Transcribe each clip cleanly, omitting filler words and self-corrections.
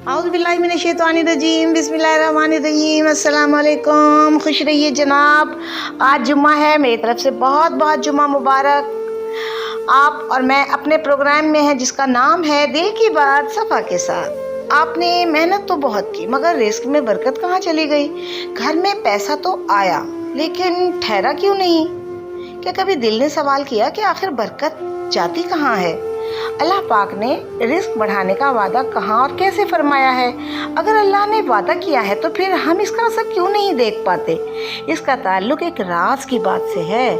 आउज़ बिल्लाहि मिनश शैतानिर रजीम बिस्मिल्लाहिर्रहमानिर रहीम अस्सलाम वालेकुम। खुश रहिए जनाब। आज जुम्मा है, मेरी तरफ से बहुत बहुत जुम्मा मुबारक। आप और मैं अपने प्रोग्राम में हैं जिसका नाम है दिल की बात सफ़ा के साथ। आपने मेहनत तो बहुत की मगर रिस्क में बरकत कहाँ चली गई? घर में पैसा तो आया लेकिन ठहरा क्यों नहीं? क्या कभी दिल ने सवाल किया कि आखिर बरकत जाती कहाँ है? अल्लाह पाक ने रिस्क बढ़ाने का वादा कहाँ और कैसे फरमाया है? अगर अल्लाह ने वादा किया है तो फिर हम इसका असर क्यों नहीं देख पाते? इसका ताल्लुक एक राज की बात से है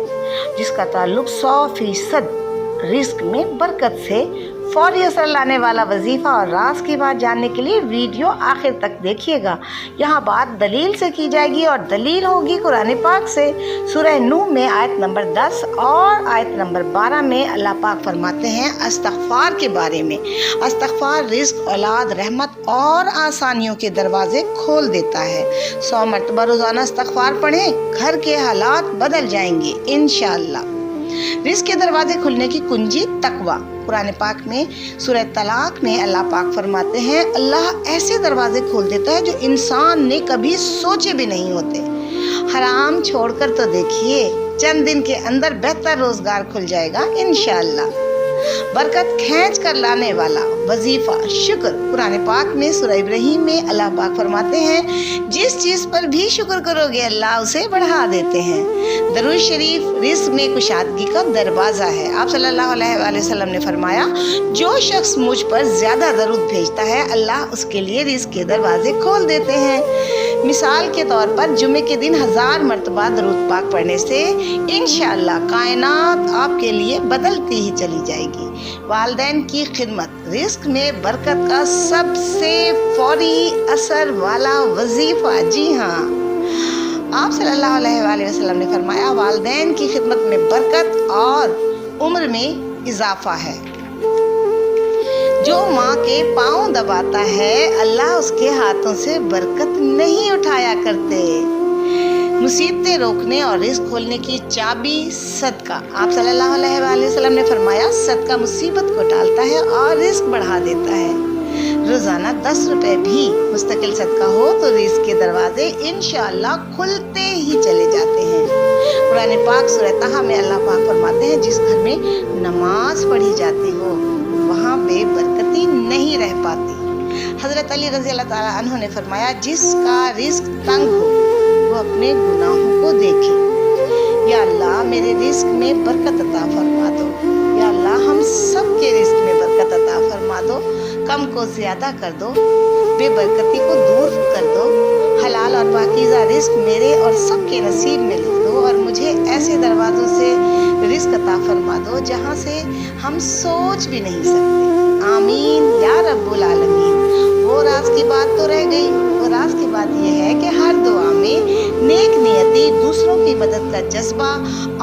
जिसका ताल्लुक 100% रिस्क में बरकत से फौरी असर लाने वाला वजीफ़ा और राज की बात जानने के लिए वीडियो आखिर तक देखिएगा। यहाँ बात दलील से की जाएगी और दलील होगी कुरान पाक से। सूरह नूह में आयत नंबर 10 और आयत नंबर 12 में अल्लाह पाक फरमाते हैं इस्तग़फ़ार के बारे में। इस्तग़फ़ार रिस्क, औलाद, रहमत और आसानियों के दरवाजे खोल देता है। 100 मरतबा रोज़ाना इस्तग़फ़ार पढ़ें, घर के हालात बदल जाएंगे इंशाअल्लाह। रिस्क के दरवाजे खुलने की कुंजी तकवा। कुरान पाक में सूरह तलाक में अल्लाह पाक फरमाते हैं अल्लाह ऐसे दरवाजे खोल देता है जो इंसान ने कभी सोचे भी नहीं होते। हराम छोड़कर तो देखिए, चंद दिन के अंदर बेहतर रोजगार खुल जाएगा इंशाअल्लाह। बरकत खींच कर लाने वाला वजीफा शुक्र। कुरान पाक में सूरह इब्राहीम में अल्लाह पाक फरमाते हैं जिस चीज़ पर भी शुक्र करोगे अल्लाह उसे बढ़ा देते हैं। दरूद शरीफ रिस्क में कुशादगी का दरवाज़ा है। आप सल्लल्लाहु अलैहि वसल्लम ने फरमाया जो शख्स मुझ पर ज़्यादा दरूद भेजता है अल्लाह उसके लिए रिस्क के दरवाजे खोल देते हैं। मिसाल के तौर पर जुम्मे के दिन 1000 मरतबा दरूद पाक पढ़ने से इंशाअल्लाह कायनात आपके लिए बदलती ही चली जाएगी। वालिदैन की खिदमत रिस्क में बरकत का सबसे फौरी असर वाला वजीफा। जी हाँ, आप सल्लल्लाहु अलैहि वसल्लम ने फरमाया वालिदैन की खिदमत में बरकत और उम्र में इजाफा है। जो माँ के पाँव दबाता है अल्लाह उसके हाथों से बरकत नहीं उठाया करते। मुसीबतें रोकने और रिस्क खोलने की चाबी सदका। आप सल्लल्लाहु अलैहि वसल्लम ने फरमाया सदका मुसीबत को टालता है और रिस्क बढ़ा देता है। रोज़ाना 10 रुपए भी मुस्तकिल सदका हो तो रिस्क के दरवाजे इंशाअल्लाह खुलते ही चले जाते हैं। कुरान पाक सूरह तहा में अल्लाह पाक फरमाते हैं जिस घर में नमाज पढ़ी जाती हो वहाँ बेबरकती नहीं रह पाती। हज़रत अली रज़ी अल्लाह ताला अन्हु ने फरमाया जिसका रिस्क तंग हो वो अपने गुनाहों को देखे। या अल्लाह मेरे रिस्क में बरकत अता फरमा दो। या अल्लाह हम सब के रिस्क में बरकत अता फरमा दो। कम को ज़्यादा कर दो, बेबरकती को दूर कर दो। हलाल और पाकीज़ा रिस्क मेरे और सब के नसीब में लिख दो और मुझे ऐसे दरवाज़ों से रिस्क अता फरमा दो जहाँ से हम सोच भी नहीं सकते। आमीन या रब्बुल आलमीन। वो राज की बात तो रह गई। वो राज की बात यह है कि हर दुआ में नेक नियति, दूसरों की मदद का जज्बा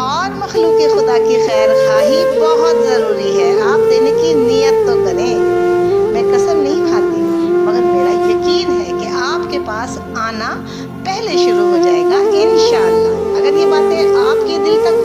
और मखलूक खुदा की खैर खाही बहुत ज़रूरी है। आप देने की नियत तो करें। मैं कसम नहीं खाती मगर मेरा यकीन है कि आपके पास आना पहले शुरू हो जाएगा इंशाअल्लाह। अगर ये बातें आपके दिल तक